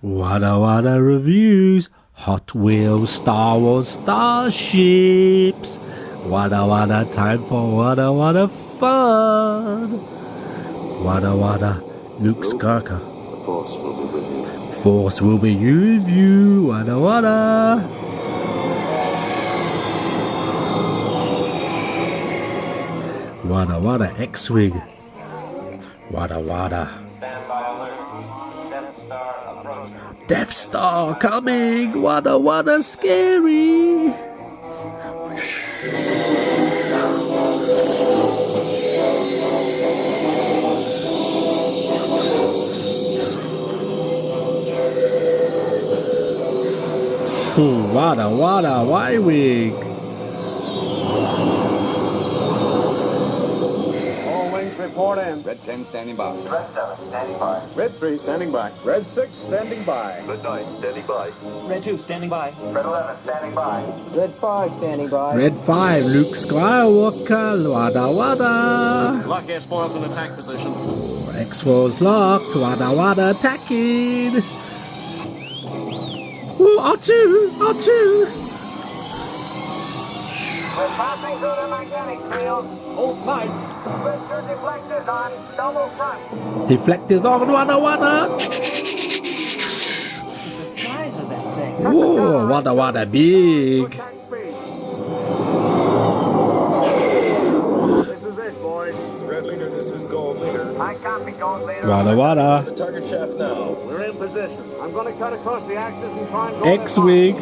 Wada Wada reviews Hot Wheels Star Wars Starships. Wada Wada, time for Wada Wada fun. Wada Wada, Luke Skywalker. The Force will be with you. Force will be with you. Wada Wada. Wada Wada X-Wing. Wada Wada. Death Star coming! Wada Wada scary! Wada Wada Y-Wing! Report in. Red 10 standing by. Red 7 standing by. Red 3 standing by. Red 6 standing by. Red 9 standing by. Red 2 standing by. Red 11 standing by. Red 5 standing by. Red 5, Luke Skywalker, Wada Wada! Lock air spoils in attack position. X-Force locked, Wada Wada attacking! Ooh, R2! R2! We're passing through the magnetic field. Hold tight. With your deflectors on, double front. Deflectors on, Wada Wada! The size of that thing. Whoa, Wada Wada big! Attack speed. This is it, boys. Red leader, this is gold leader. I copy, Gold Leader. Wada Wada! The target shaft now. We're in position. I'm going to cut across the axis and try and go X-Wing!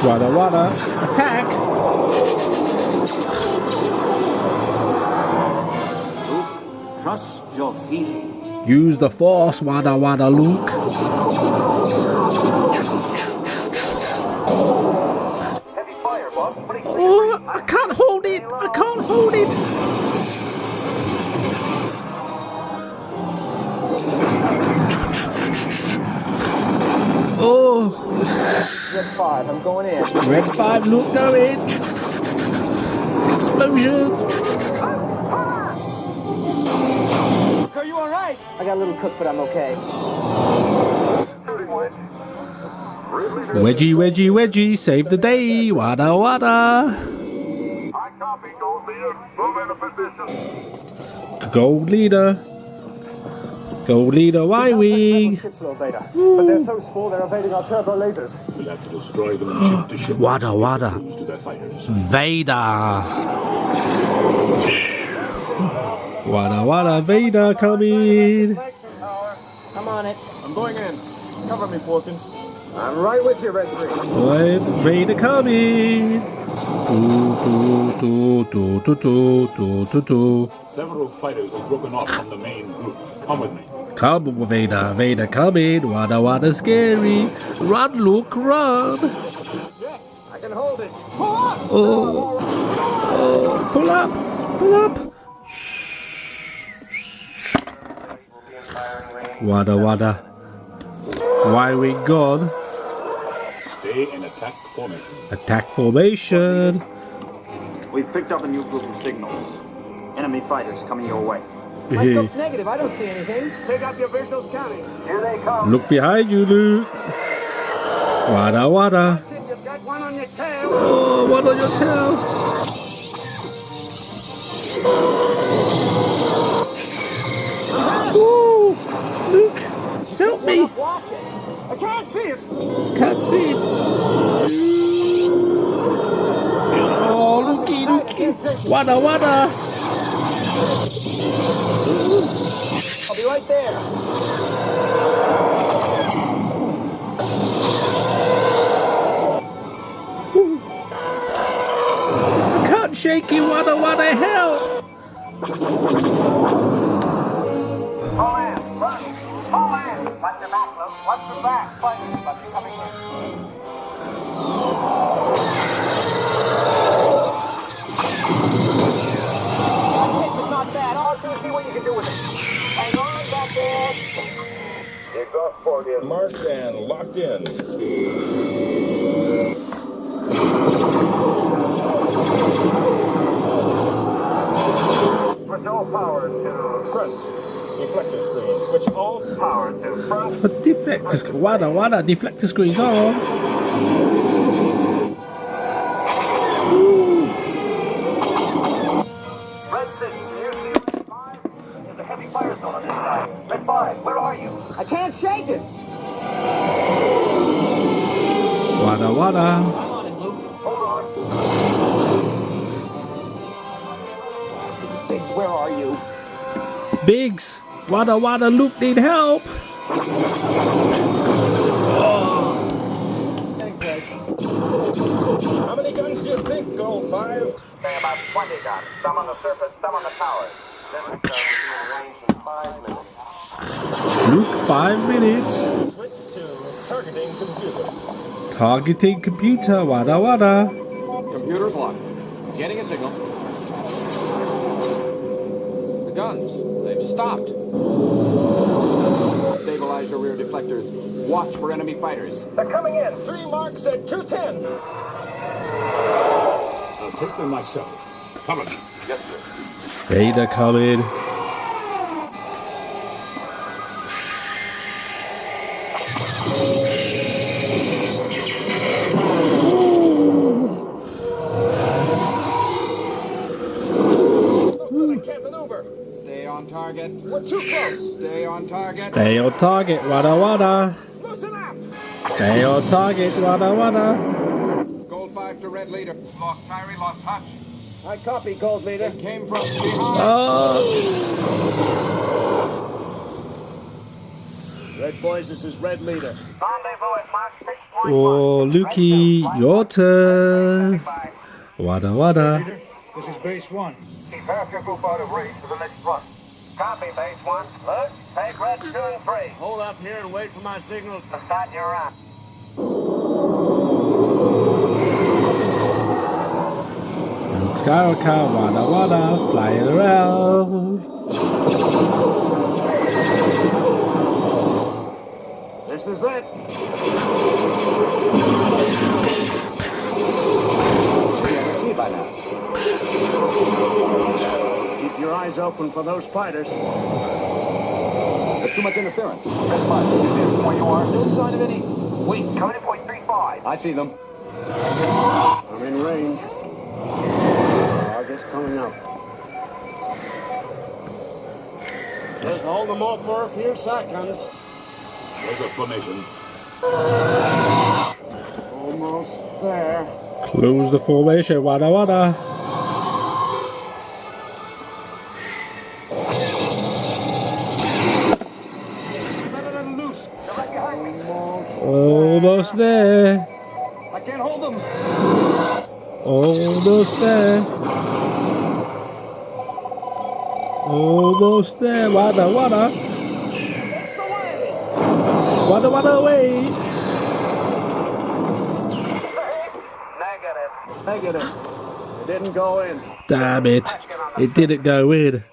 Wada Wada, attack! Trust your feelings. Use the Force, Wada Wada Luke! Heavy fire, Bob. Oh, I can't hold it! I can't hold it! Oh! Red 5, I'm going in. Red 5, Luke, go in! Explosions! Are you all right? I got a little cook, but I'm okay. Shooting wedge. Wedgie, wedgie, wedgie, save the day! Wada Wada! I copy, Gold Leader. Move into position. Gold leader! Gold leader Y-Wing! Ships, Lord Vader. But they're so small they're evading our turbo lasers. We'll have to destroy them ship to ship. Wada Wada! To their fighters. Vader! Wada Wada Vader coming! Deflection power. I'm on it. I'm going in. Cover me, Porkins. I'm right with you, Red 3. Vader coming! Do. Several fighters have broken off from the main group. Come with me. Come, Vader, Vader coming! Wada Wada scary! Run, Luke, run! Eject. I can hold it. Pull up. Oh, oh, pull up! Pull up! Wada Wada. Y-Wing gone. Stay in attack formation. Attack formation. We've picked up a new group of signals. Enemy fighters coming your way. My scope's negative. I don't see anything. Pick up your visuals, County. Here they come. Look behind you, Luke. Wada Wada. You've got one on your tail. Oh, one on your tail. Ooh, Luke, help me. Watch it. I can't see it. Can't see it. Oh, Lukey, Lukey. Wada Wada. I'll be right there. Can't shake you, Wada Wada, help. Pull in. Run. Pull in. Watch your back, Luke. Watch your back. Fighters must be coming in. Not bad. I'll see what you can do with it. Hang on, back in. Exhaust port in. Marked and locked in. Power to front. Deflector screen. Switch all power to front. A deflector screen. Wada Wada deflector screen's on. Red 6, do you see Red 5? There's a heavy fire zone on this side. Red 5, where are you? I can't shake it. Wada Wada. I'm on it, Luke. Hold on. Biggs, where are you? Biggs. Wada Wada Luke need help. How many guns do you think, Gold 5? Say about 20 guns. Some on the surface, some on the towers. Then we'll be in range in 5 minutes. Luke, 5 minutes. Switch to targeting computer. Targeting computer. Wada Wada. Computer's locked. Getting a signal. The guns, they've stopped. Stabilize your rear deflectors. Watch for enemy fighters. They're coming in. 3 marks at 210. I'll take them myself. Cover me. Yes, sir. Vader coming. I can't maneuver. Stay on target. We're too close. Stay on target. Stay on target. Wada Wada. Loosen up. Stay on target. Wada Wada. Gold 5 to red leader. Lost Tyree, lost touch. I copy, Gold Leader. It came from behind. Red boys, this is Red Leader. Rendezvous at Mark 6.1. Oh, Lukey, your turn. Wada Wada. This is base 1. Keep half your group out of range for the next run. Copy, base 1. Luke, take red 2 and 3. Hold up here and wait for my signal. To start your run. Luke Skywalker, Wada Wada, flying around. This is it. See by now. Keep your eyes open for those fighters. There's too much interference. Red 5, is in where you are. No sign of any. Wait, coming in point 35. I see them. I'm in range. Target's coming up. Just hold them up for a few seconds. There's a formation. Almost there. Close the formation. Wada Wada. Almost there. I can't hold them. Almost there. Almost there. Wada Wada. Wada Wada away. Negative. Negative. It didn't go in. Damn it. It didn't go in.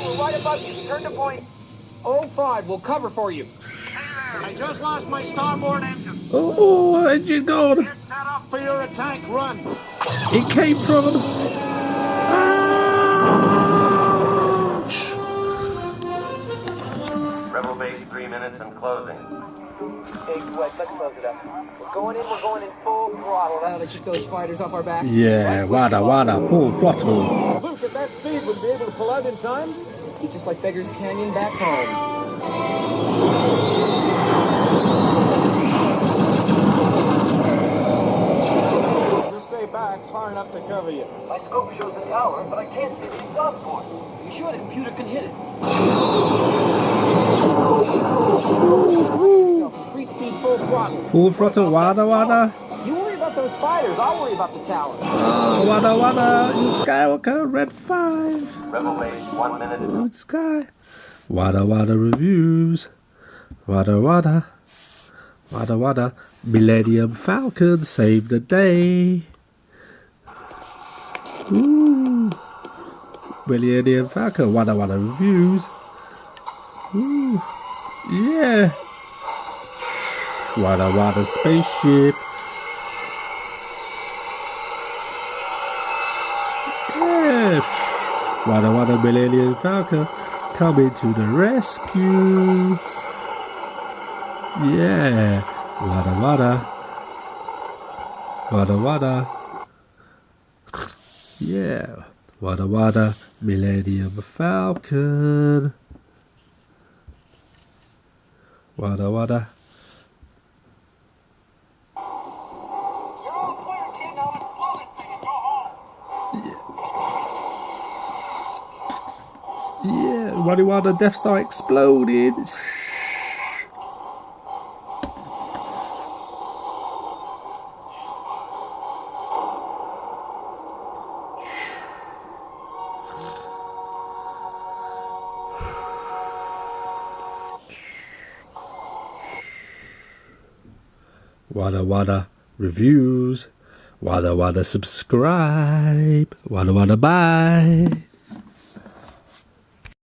We're right above you. Turn to point. 05, we'll cover for you. I just lost my starboard engine. Oh, engine gone. Set up for your attack run. It came from. Rebel base 3 minutes and closing. Hey, Wes, let's close it up. We're going in full throttle. Now let's get those fighters off our back. Yeah, Wada Wada, full throttle. Luke, at that speed, would be able to pull out in time? It's just like Beggar's Canyon back home. Just stay back far enough to cover you. My scope shows the tower, but I can't see the stop point. You sure the computer can hit it? Free speed, full throttle. Full throttle, Wada Wada. You worry about those fighters, I'll worry about the tower. Wada Wada, Luke Skywalker, red 5. Rebel base 1 minute. Luke Sky. Wada Wada reviews. Wada Wada. Wada Wada. Millennium Falcon saved the day. Ooh. Millennium Falcon. Wada Wada reviews. Ooh. Yeah. Wada Wada spaceship. Yeah. Wada Wada Millennium Falcon coming to the rescue. Yeah. Wada Wada. Wada Wada. Yeah. Wada Wada Millennium Falcon. Wada Wada. Yeah, Wada Wada Death Star exploded. Wada Wada reviews. Wada Wada subscribe. Wada Wada bye.